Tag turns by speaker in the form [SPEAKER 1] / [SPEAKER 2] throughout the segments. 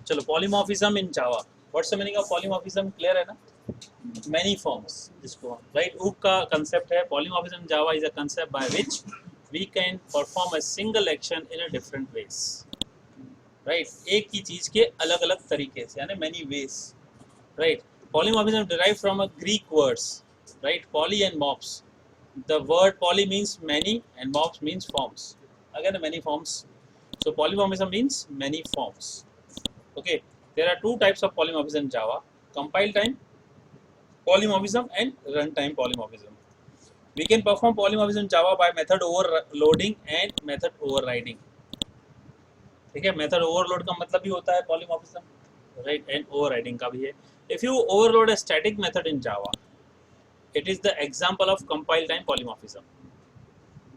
[SPEAKER 1] चलो polymorphism in Java, what's the meaning of polymorphism, clear है ना? मैनी फॉर्म्स, जिसको राइट ऊप का कंसेप्ट है। Polymorphism Java is a concept by which we can perform a single action in a different ways, right, एक ही चीज के अलग अलग तरीके से, यानी many ways, right. Polymorphism derive from a Greek words, right, poly and morphs. The word poly means many and morphs means forms. Again, many forms. So polymorphism means many forms. Okay. There are two types of polymorphism in Java: compile time polymorphism and runtime polymorphism. We can perform polymorphism in Java by method overloading and method overriding. ठीक है, method overload का मतलब भी होता है polymorphism, right, and overriding का भी है। If you overload a static method in Java, it is the example of compile time polymorphism.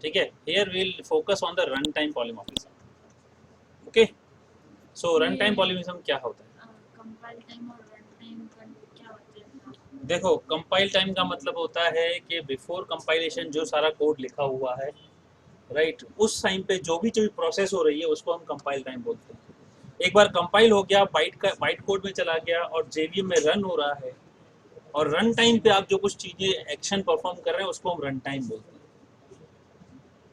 [SPEAKER 1] ठीक है, here we will focus on the run time polymorphism. Okay, so run time polymorphism क्या होता है?
[SPEAKER 2] Compile time और run time का क्या होता है?
[SPEAKER 1] देखो, कंपाइल टाइम का मतलब होता है कि बिफोर कंपाइलेशन जो सारा कोड लिखा हुआ है, राइट, उस टाइम पे जो भी प्रोसेस हो रही है उसको हम कंपाइल टाइम बोलते हैं। एक बार कंपाइल हो गया, बाइट कोड में चला गया और जेवीएम में रन हो रहा है, और रन टाइम पे आप जो कुछ चीजें एक्शन परफॉर्म कर रहे हैं उसको हम रन टाइम बोलते हैं।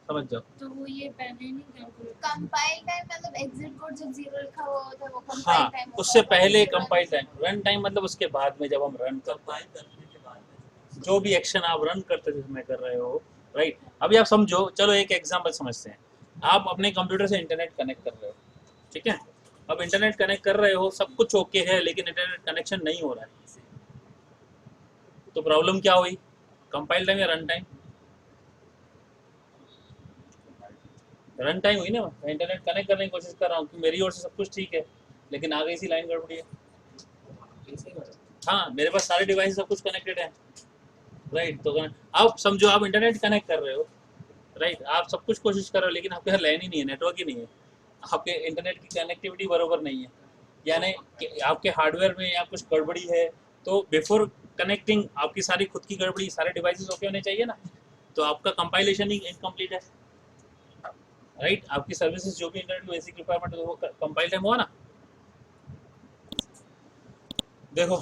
[SPEAKER 1] समझ जाओ।
[SPEAKER 2] तो वो ये पहले नहीं कैलकुलेट, कंपाइल टाइम मतलब एग्जिट कोड जब 0 लिखा हुआ होता है वो कंपाइल
[SPEAKER 1] हाँ,
[SPEAKER 2] टाइम,
[SPEAKER 1] उससे पहले कंपाइल टाइम। रन टाइम मतलब उसके बाद में, जब हम रन कंपाइल करने के बाद में जो भी एक्शन आप रन करते समय कर रहे हो, राइट। अभी आप समझो, चलो एक एग्जांपल समझते हैं। आप अपने कंप्यूटर से इंटरनेट कनेक्ट कर रहे हो, ठीक है, अब इंटरनेट कनेक्ट कर रहे हो, सब कुछ ओके है, लेकिन इंटरनेट कनेक्शन नहीं हो रहा है, तो प्रॉब्लम क्या हुई? कंपाइल टाइम या रन टाइम? रन टाइम हुई ना। मैं इंटरनेट कनेक्ट करने की कोशिश कर रहा हूँ कि मेरी ओर से सब कुछ ठीक है, लेकिन आगे इसी लाइन गड़बड़ी है। हाँ, मेरे पास सारे डिवाइस सब कुछ कनेक्टेड है, राइट। तो आप समझो, आप इंटरनेट कनेक्ट कर रहे हो, राइट, आप सब कुछ कोशिश कर रहे हो, लेकिन आपके यहाँ लाइन ही नहीं है, नेटवर्क ही नहीं है, आपके इंटरनेट की कनेक्टिविटी बराबर नहीं है, यानी आपके हार्डवेयर में या कुछ गड़बड़ी है। तो बिफोर कनेक्टिंग आपकी सारी खुद की गड़बड़ी, सारे डिवाइसेस ओके होने चाहिए ना, तो आपका कंपाइलेशन ही इनकम्प्लीट है, राइट। आपकी सर्विसेज जो भी इंटरनेट बेसिक रिक्वायरमेंट है वो कंपाइल टाइम हुआ ना। देखो,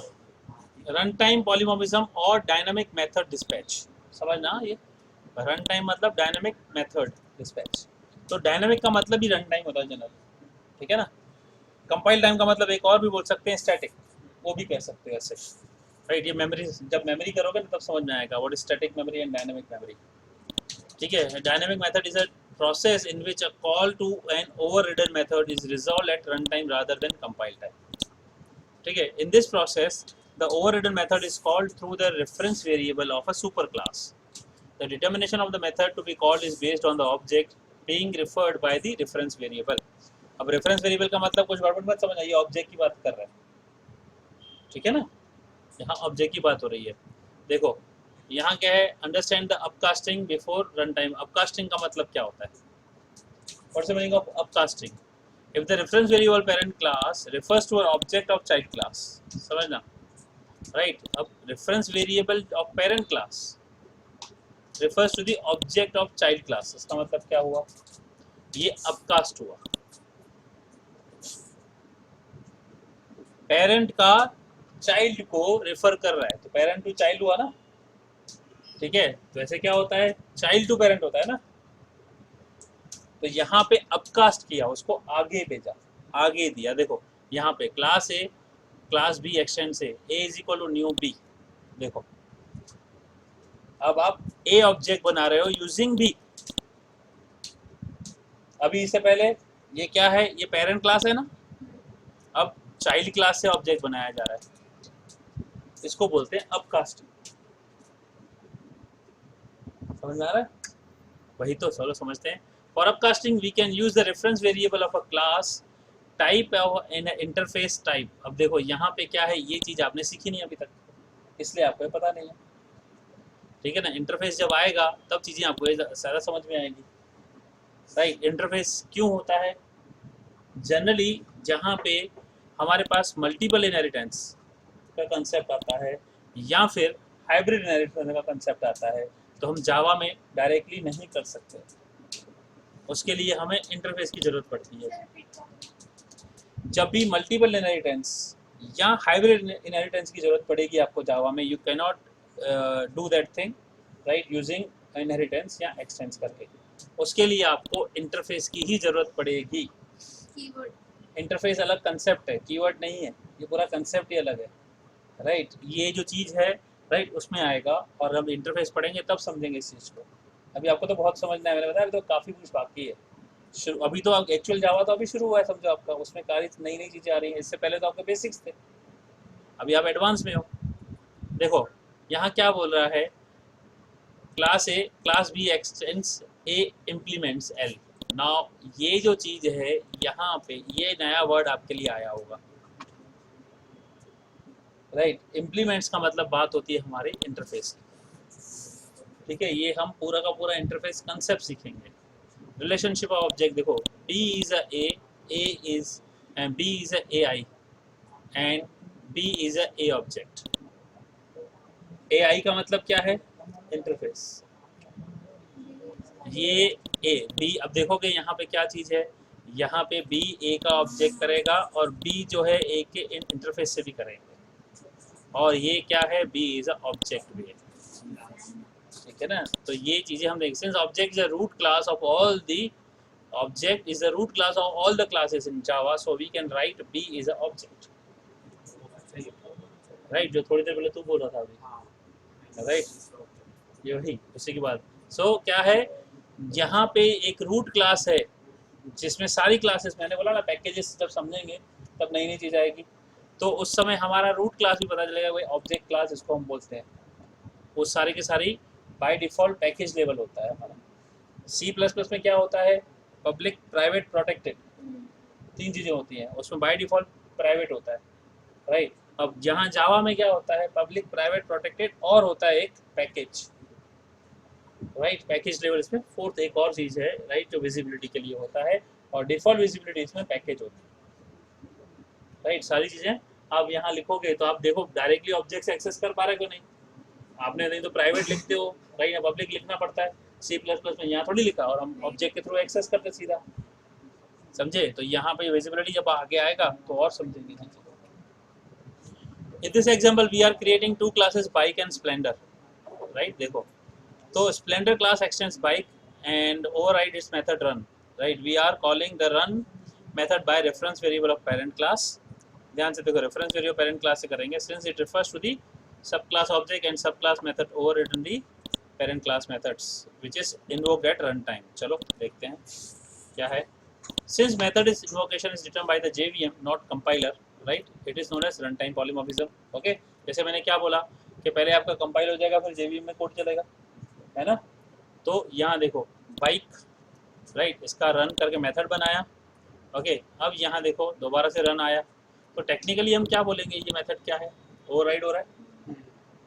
[SPEAKER 1] रन टाइम पॉलीमॉर्फिज्म और डायनामिक मेथड डिस्पैच, समझना ये। रन टाइम मतलब डायनामिक मेथड डिस्पैच, तो डायनामिक का मतलब ही रन टाइम होता है जनरल, ठीक है ना। कंपाइल टाइम का मतलब एक और भी बोल सकते हैं, स्टैटिक, वो भी कह सकते हैं ऐसे, राइट। ये मेमोरी, जब मेमोरी करोगे ना तब समझ में आएगा what is static memory and dynamic memory. ठीक है, dynamic method is a process in which a call to an overridden method is resolved at runtime rather than compile time. ठीक है, in this process the overridden method is called through the reference variable of a superclass. The determination of the method to be called is based on the object being referred by the reference variable. अब reference variable का मतलब कुछ गड़बड़ मत समझना, ये object की बात कर रहे हैं, ठीक है ना, यहाँ ऑब्जेक्ट की बात हो रही है। देखो, यहाँ क्या है, understand the upcasting before run time. Upcasting का मतलब क्या होता है? What's the meaning of upcasting? If the reference variable parent class refers to an object of child class, समझना, right? अब reference variable of parent class refers to the object of child class, इसका मतलब क्या हुआ? ये upcast हुआ, parent का child को refer कर रहा है, तो parent to child हुआ ना, ठीक है। तो ऐसे क्या होता है, child to parent होता है ना, तो यहाँ पे अपकास्ट किया, उसको आगे भेजा, आगे दिया। देखो यहाँ पे class A class B extend से A is equal to new B. देखो, अब आप ए ऑब्जेक्ट बना रहे हो यूजिंग बी। अभी इससे पहले ये क्या है, ये पेरेंट क्लास है ना, अब चाइल्ड क्लास से ऑब्जेक्ट बनाया जा रहा है, इसको बोलते हैं अपकास्टिंग। समझ में आ रहा है? वही तो, चलो समझते हैं। For upcasting we can use the reference variable of a class type of in interface type. अब देखो यहाँ पे क्या है, ये चीज आपने सीखी नहीं अभी तक, इसलिए आपको पता नहीं है, ठीक है ना। इंटरफेस जब आएगा तब चीजें आपको सारा समझ में आएगी, राइट। इंटरफेस क्यों होता है? जनरली जहाँ पे हमारे पास मल्टीपल इनहेरिटेंस का कंसेप्ट आता है या फिर हाइब्रिड इनहेरिटेंस का कंसेप्ट आता है, तो हम जावा में डायरेक्टली नहीं कर सकते, उसके लिए हमें इंटरफेस की जरूरत पड़ती है। जब भी मल्टीपल इनहेरिटेंस या हाइब्रिड इनहेरिटेंस की जरूरत पड़ेगी आपको जावा में, you can not do that thing right using inheritance या एक्सटेंस करके। उसके लिए आपको इंटरफेस की ही जरूरत पड़ेगी।
[SPEAKER 2] कीवर्ड
[SPEAKER 1] इंटरफेस अलग कंसेप्ट है, कीवर्ड नहीं है, ये पूरा कंसेप्ट ही अलग है राइट। ये जो चीज़ है राइट उसमें आएगा, और हम इंटरफेस पढ़ेंगे तब समझेंगे इस चीज़ को। अभी आपको तो बहुत समझना है, मैंने बताया अभी तो काफ़ी कुछ बाकी है। अभी तो एक्चुअल जावा तो अभी शुरू हुआ है समझो आपका, उसमें काफ़ी नई नई चीज़ें आ रही हैं। इससे पहले तो आपके बेसिक्स थे, अभी आप एडवांस में हो। देखो यहाँ क्या बोल रहा है, class A class B extends A implements L. Now ये जो चीज़ है यहाँ पे, ये नया वर्ड आपके लिए आया होगा राइट। इम्प्लीमेंट्स का मतलब बात होती है हमारे इंटरफेस की, ठीक है। ये हम पूरा का पूरा इंटरफेस कंसेप्ट सीखेंगे। रिलेशनशिप ऑफ ऑब्जेक्ट देखो, B is a A is and B is a A I and B is a A object. A I का मतलब क्या है, इंटरफेस। ये ए बी, अब देखोगे यहाँ पे क्या चीज़ है, यहाँ पे बी ए का ऑब्जेक्ट करेगा और बी जो है ए के इंटरफेस से भी करेंगे। और ये क्या है, बी इज अ ऑब्जेक्ट भी है, ठीक है ना। तो ये चीज़ें हम देखें, since object is a root class of all the object is the root class of all the classes in Java, so we can write B is an object, right? जो थोड़ी देर पहले तू बोल रहा था अभी, right? ये वही उसी की बात। so क्या है, यहाँ पे एक रूट क्लास है जिसमें सारी क्लासेस, मैंने बोला ना पैकेजेस जब समझेंगे तब नई नई चीज़ आएगी, तो उस समय हमारा रूट क्लास भी पता चलेगा, वही ऑब्जेक्ट क्लास इसको हम बोलते हैं। वो सारी की सारी बाय डिफ़ॉल्ट पैकेज लेवल होता है हमारा। C++ में क्या होता है, पब्लिक प्राइवेट प्रोटेक्टेड, तीन चीज़ें होती हैं उसमें, बाय डिफ़ॉल्ट प्राइवेट होता है राइट। अब जहाँ जावा में क्या होता है, पब्लिक प्राइवेट प्रोटेक्टेड और होता है एक पैकेज राइट। पैकेज लेवल इसमें फोर्थ एक और चीज़ है राइट, जो विजिबिलिटी के लिए होता है, और डिफ़ॉल्ट विजिबिलिटी इसमें पैकेज होती है राइट। सारी चीज़ें आप यहाँ लिखोगे तो आप देखो डायरेक्टली ऑब्जेक्ट एक्सेस कर पा रहे हो नहीं, आपने नहीं तो प्राइवेट लिखते हो राइट, या पब्लिक लिखना पड़ता है। C++ में यहाँ थोड़ी लिखा, और हम ऑब्जेक्ट के थ्रू एक्सेस करते सीधा, समझे। तो यहाँ पे विजिबिलिटी जब आगे आएगा तो और समझेंगे चीज़ें। In this example we are creating two classes, bike and splendor, right? देखो तो splendor class extends bike and override its method run, right? We are calling the run method by reference variable of parent class। ध्यान से देखो, reference variable parent class से करेंगे, since it refers to the subclass object and subclass method overridden the parent class methods which is invoked at runtime। चलो देखते हैं क्या है। Since method is invocation is determined by the JVM not compiler, right? It is known as runtime polymorphism। Okay? जैसे मैंने क्या बोला कि पहले आपका कंपाइल हो जाएगा फिर JVM में कोड चलेगा, है ना। तो यहाँ देखो बाइक राइट, इसका रन करके मेथड बनाया, ओके। अब यहाँ देखो दोबारा से रन आया, तो टेक्निकली हम क्या बोलेंगे, ये मेथड क्या है, ओवरराइड हो रहा है,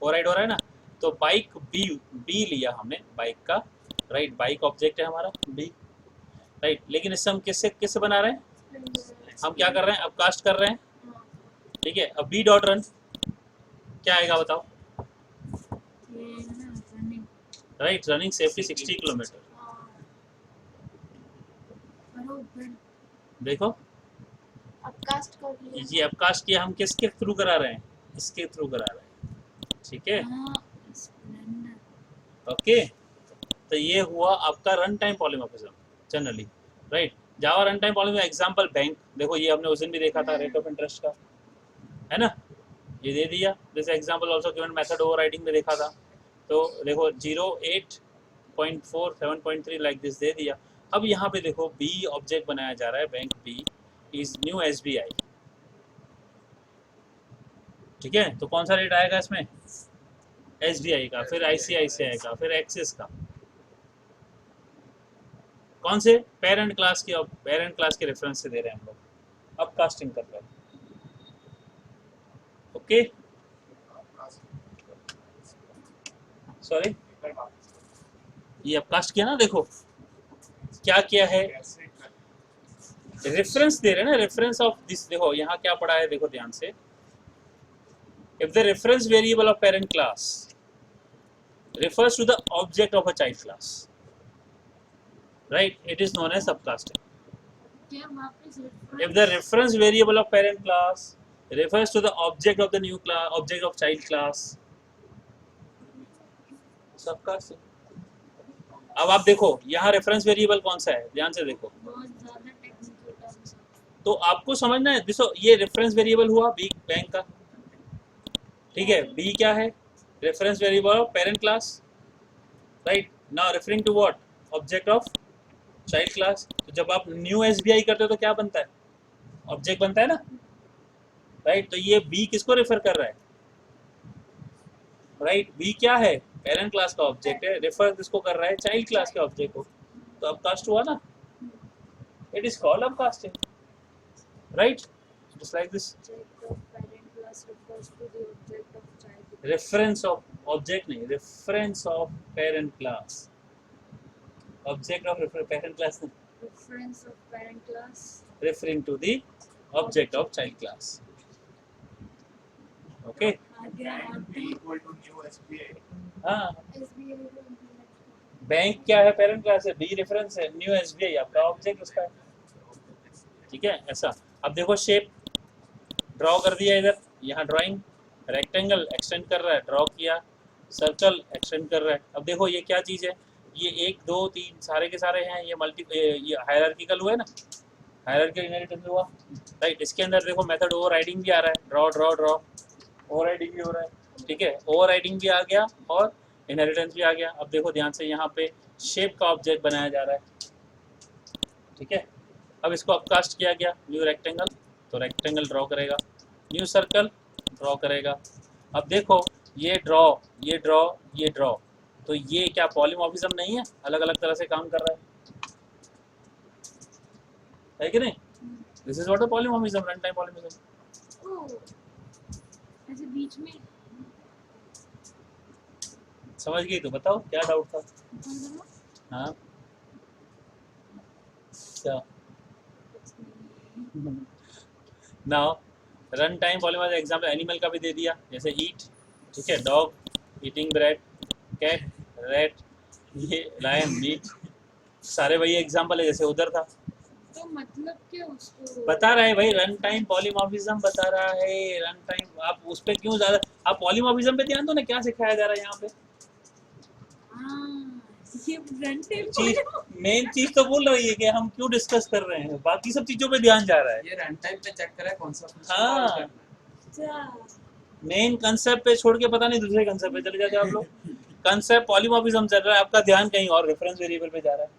[SPEAKER 1] ओवरराइड हो रहा है ना। तो बाइक बी लिया हमने बाइक का राइट, बाइक ऑब्जेक्ट है हमारा बी राइट। लेकिन इससे हम किससे बना रहे हैं, हम क्या कर रहे हैं, अब कास्ट कर रहे हैं, ठीक है। अब बी डॉट रन क्या आएगा बताओ, राइट, रनिंग सेफ्टी 60 किलोमीटर। देखो
[SPEAKER 2] अपकास्ट कर लिया,
[SPEAKER 1] ये अपकास्ट किया, हम किसके थ्रू करा रहे हैं, इसके थ्रू करा रहे हैं, ठीक है। ओके, तो ये हुआ आपका run time polymorphism generally right. Java run time polymorphism example bank, देखो ये हमने उस दिन भी देखा था रेट ऑफ इंटरेस्ट का, है ना, ये दे दिया। This example also given method overriding में देखा था, तो देखो 08.4 7.3 लाइक दिस दे दिया। अब यहाँ पे देखो बी ऑब्जेक्ट बनाया जा रहा है, bank B is new SBI, ठीक है। तो कौन सा रेट आएगा इसमें, SBI का, फिर ICICI का, फिर एक्सिस का, कौन से पेरेंट क्लास के रेफरेंस से दे रहे हैं हम लोग, अब कास्टिंग कर रहे हैं, ओके। सॉरी, ये अब कास्ट किया ना, देखो क्या किया है, रेफरेंस दे रहे हैं ना, रेफरेंस ऑफ दिस। देखो यहाँ क्या पढ़ा है, देखो ध्यान से, if the reference variable of parent class refers to the object of a child class, right? It is known as subcasting।
[SPEAKER 2] क्या वापस
[SPEAKER 1] If the reference variable of parent class refers to the object of the new class, object of child class, सबका अब आप देखो यहाँ reference variable कौन सा है, ध्यान से देखो।
[SPEAKER 2] बहुत ज्यादा टेक्निकल टर्म्स है।
[SPEAKER 1] तो आपको समझना है, देखो ये रेफरेंस वेरिएबल हुआ बी बैंक का, ठीक है। बी क्या है? Reference variable of parent class, right. Now referring to what? Object of child class. तो जब आप न्यू एसबीआई करते हो तो क्या बनता है? ऑब्जेक्ट बनता है ना, राइट। तो ये बी किसको रेफर कर रहा है? राइट, बी क्या है? पेरेंट क्लास का ऑब्जेक्ट है, रेफर किसको कर रहा है? चाइल्ड क्लास के ऑब्जेक्ट को। तो अपकास्ट हुआ ना, it is called upcasting, right. Just like this. Reference of object नहीं, reference of parent class, object of parent class नहीं,
[SPEAKER 2] Reference of parent class.
[SPEAKER 1] referring to the object of child class. Okay. हाँ,
[SPEAKER 2] SBI
[SPEAKER 1] bank क्या है? Parent class है, B reference है, new SBI आपका object उसका है, ठीक है। ऐसा अब देखो, शेप ड्रॉ कर दिया इधर, यहाँ ड्राइंग, रेक्टेंगल एक्सटेंड कर रहा है, ड्रॉ किया, सर्कल एक्सटेंड कर रहा है। अब देखो ये क्या चीज़ है, ये 1 2 3 सारे के सारे हैं, ये ये हायरार्किकल हुआ है ना, हायरार्किकल इनहेरिटेंस हुआ, राइट। इसके अंदर देखो मेथड ओवरराइडिंग भी आ रहा है, ड्रॉ ड्रॉ ड्रॉ, ओवरराइडिंग भी हो रहा है, ठीक है। ओवरराइडिंग भी आ गया और इनहेरिटेंस भी आ गया। अब देखो ध्यान से, यहाँ पे शेप का ऑब्जेक्ट बनाया जा रहा है, ठीक है। अब इसको अपकास्ट किया गया, न्यू रेक्टेंगल, तो रेक्टेंगल ड्रॉ करेगा, न्यू सर्कल ड्रॉ करेगा। अब देखो ये ड्रॉ, ये ड्रॉ, ये ड्रॉ, तो ये क्या पॉलीमॉर्फिज्म नहीं है? अलग अलग तरह से काम कर रहा है कि नहीं? This is what a polymorphism, run time polymorphism.
[SPEAKER 2] Oh, ऐसे बीच में
[SPEAKER 1] समझ गई? तो बताओ क्या डाउट था? हाँ क्या? Now run time polymorphism example animal का भी दे दिया, जैसे ईट, ठीक है, dog eating bread, cat rat, ये लायन मीट, सारे वही एग्जांपल है जैसे उधर था।
[SPEAKER 2] तो मतलब क्या उसको
[SPEAKER 1] बता रहा है भाई, रन टाइम पॉलीमॉर्फिज्म बता रहा है, रन टाइम। आप उस पे क्यों ज्यादा, आप पॉलीमॉर्फिज्म पे ध्यान दो ना, क्या सिखाया जा रहा है यहाँ पे।
[SPEAKER 2] ये रन टाइम
[SPEAKER 1] चीज, मेन चीज तो बोल रही है कि हम क्यों डिस्कस कर रहे हैं, बाकी सब चीजों पे ध्यान जा रहा है।
[SPEAKER 3] ये रन टाइम पे चेक करें कौन सा
[SPEAKER 1] हाँ, मेन कंसेप्ट पे छोड़ के पता नहीं दूसरे कंसेप्ट पे चले जाते आप लोग। कंसेप्ट पॉलीमॉर्फिज्म चल रहा है, आपका ध्यान कहीं और रेफरेंस वेरिएबल पे जा रहा है।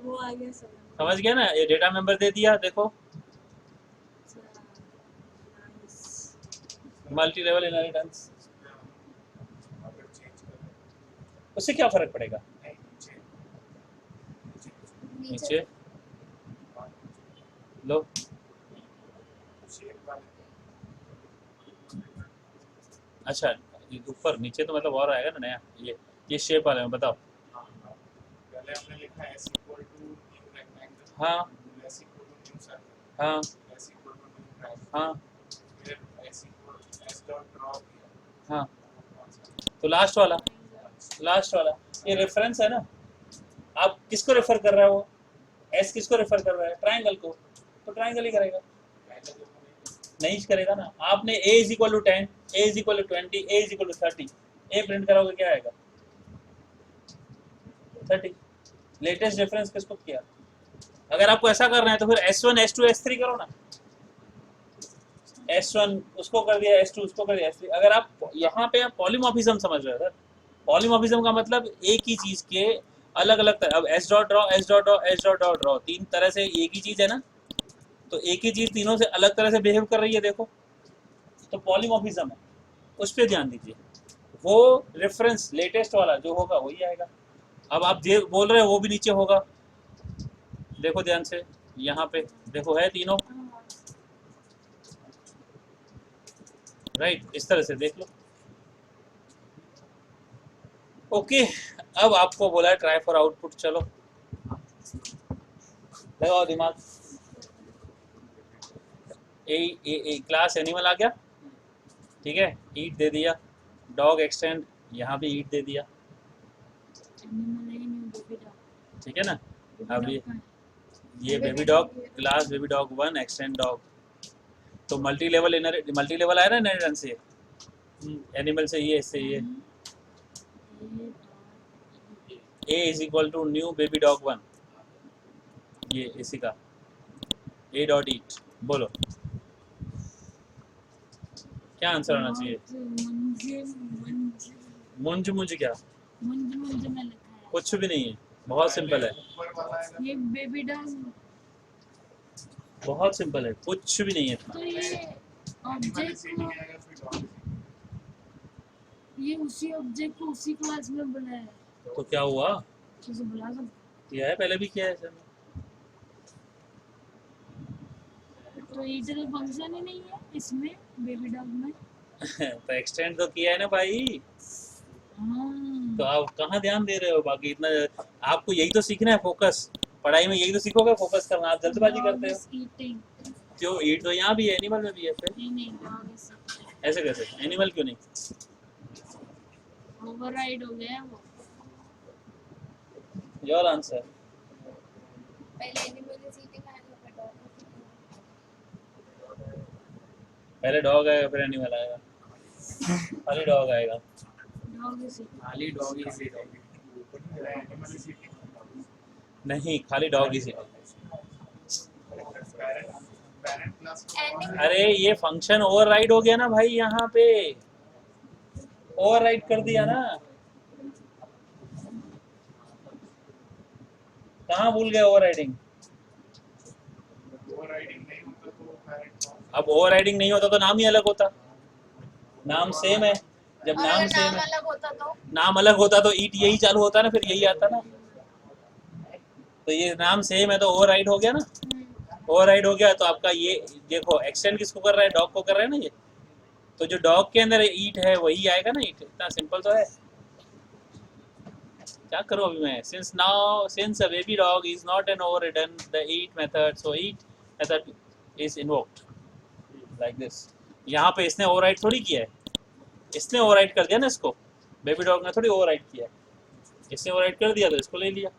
[SPEAKER 2] वो आ गया
[SPEAKER 1] समझ गया ना? ये डेटा मेंबर दे दिया, देखो मल्टी लेवल इनहेरिटेंस, उससे क्या फर्क पड़ेगा? नीचे लो, अच्छा ऊपर नीचे तो मतलब और आएगा ना नया। ये शेप वाले में बताओ।
[SPEAKER 3] पहले हमने लिखा s equal to new rectangle,
[SPEAKER 1] हाँ
[SPEAKER 3] s equal to new circle,
[SPEAKER 1] हाँ
[SPEAKER 3] s equal to new triangle,
[SPEAKER 1] हाँ
[SPEAKER 3] फिर s equal s dot draw किया।
[SPEAKER 1] हाँ, तो लास्ट वाला ये रेफरेंस है ना। आप किसको रेफर कर रहा है? वो एस किसको रेफर कर रहा है? ट्राइंगल को, तो ट्राइंगल ही करेगा, नहीं करेगा ना। आपने a is equal to 10, a is equal to 20, a is equal to 30, a print कराओगे क्या आएगा? 30। लेटेस्ट रेफरेंस किसको किया? अगर आपको ऐसा करना है तो फिर S1 S2 S3 करो ना। S1 उसको कर दिया, S2 उसको कर दिया, S3। अगर आप यहाँ पे आप पॉलीमॉर्फिज्म समझ रहे हो सर, पॉलीमॉर्फिज्म का मतलब एक ही चीज के अलग अलग तरह। अब S dot draw, S dot draw, S dot dot draw, तीन तरह से एक ही चीज है ना, तो एक ही चीज तीनों से अलग तरह से बिहेव कर रही है, देखो तो पॉलीमॉर्फिज्म है, उस पर ध्यान दीजिए। वो रेफरेंस लेटेस्ट वाला जो होगा वही आएगा। अब आप जो बोल रहे हो वो भी नीचे होगा, देखो ध्यान से, यहाँ पे देखो है तीनों, राइट, इस तरह से देख लो। ओके, अब आपको बोला है ट्राई फॉर आउटपुट, चलो लगाओ दिमाग। ए क्लास एनिमल आ गया, ठीक है, ईट दे दिया, डॉग एक्सटेंड, यहाँ भी ईट दे दिया, ठीक है ना। अब ये ये baby dog class baby dog 1 extend dog. तो मल्टी लेवल आया ना इनहेरिटेंस से एनिमल से ये इससे ये A is equal to new baby dog 1 ये इसी का A डॉट ईट। बोलो क्या आंसर होना चाहिए? मुंज मुंज क्या
[SPEAKER 4] मुंज मुंज में लिखा है।
[SPEAKER 1] कुछ भी नहीं है, बहुत सिंपल है,
[SPEAKER 3] ऊपर वाला आएगा
[SPEAKER 4] ये बेबी डॉग,
[SPEAKER 1] बहुत सिंपल है, कुछ भी नहीं है इतना।
[SPEAKER 4] तो ये
[SPEAKER 3] एनिमल
[SPEAKER 4] ऑब्जेक्ट
[SPEAKER 3] सीटिंग
[SPEAKER 4] को,
[SPEAKER 3] आएगा फिर डॉग।
[SPEAKER 4] ये उसी ऑब्जेक्ट को उसी क्लास में बुलाया है,
[SPEAKER 1] तो क्या हुआ?
[SPEAKER 4] तो उसे बुला सकते।
[SPEAKER 1] किया है, पहले भी किया है सर।
[SPEAKER 4] तो ईट का फंक्शन ही नहीं है इसमें बेबी डॉग में।
[SPEAKER 1] तो एक्सटेंड तो किया है ना भाई।
[SPEAKER 4] हाँ,
[SPEAKER 1] तो आप कहाँ ध्यान दे रहे हो? बाकी इतना आपको यही तो सीखना है, फोकस। पढ़ाई में यही तो सीखोगे, फोकस करना। आप जल्दबाजी करते हो।
[SPEAKER 4] ईटिंग
[SPEAKER 1] क्यों? ईट तो यहाँ भी है, एनिमल में भी है। फिर
[SPEAKER 4] नहीं, डॉग इज
[SPEAKER 1] ऐसे कैसे? एनिमल क्यों नहीं?
[SPEAKER 4] ओवरराइड हो गया है वो।
[SPEAKER 1] Your answer.
[SPEAKER 2] पहले एनिमल इज ईटिंग आएगा फिर डॉग।
[SPEAKER 1] पहले डॉग आएगा फिर एनिमल आएगा, खाली डॉग आएगा।
[SPEAKER 4] डॉग इज
[SPEAKER 5] खाली डॉग ही से
[SPEAKER 3] एनिमल सीटिंग
[SPEAKER 1] नहीं, खाली डॉग ही
[SPEAKER 3] पेरेंट क्लास
[SPEAKER 1] अरे ये फंक्शन ओवरराइड हो गया ना भाई, यहाँ पे ओवरराइड कर दिया ना। कहाँ भूल गए ओवरराइडिंग?
[SPEAKER 3] ओवरराइडिंग नहीं होता तो पेरेंट
[SPEAKER 1] अब ओवरराइडिंग नहीं होता तो नाम ही अलग होता। नाम सेम है, जब
[SPEAKER 2] और
[SPEAKER 1] नाम
[SPEAKER 2] अगर
[SPEAKER 1] सेम
[SPEAKER 2] नाम
[SPEAKER 1] है,
[SPEAKER 2] अलग होता तो
[SPEAKER 1] नाम अलग होता तो ईट यही चालू होता ना, फिर यही आता ना। तो ये नाम सेम है तो ओवरराइड हो गया ना। ओवरराइड हो गया तो आपका ये देखो, एक्सटेंड किसको कर रहा है? डॉग को कर रहा है ना ये। तो जो डॉग के अंदर ईट है वही आएगा ना ईट। इतना सिंपल तो है। क्या करूं अभी मैं? Since a baby dog is not an overridden the eat method, so eat method is invoked like this. यहाँ पे इसने ओवरराइड थोड़ी किया है, इसने ओवरराइड कर दिया ना इसको। बेबी डॉग ने थोड़ी ओवरराइड किया है, इसने ओवरराइड कर दिया तो इसको ले लिया।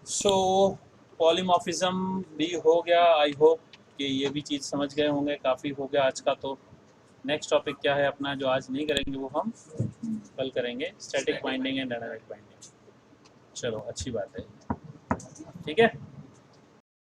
[SPEAKER 1] सो पॉलीमॉर्फिज्म भी हो गया। आई होप कि ये भी चीज़ समझ गए होंगे। काफ़ी हो गया आज का। तो नेक्स्ट टॉपिक क्या है अपना, जो आज नहीं करेंगे वो हम कल करेंगे, static binding and dynamic binding. चलो अच्छी बात है, ठीक है।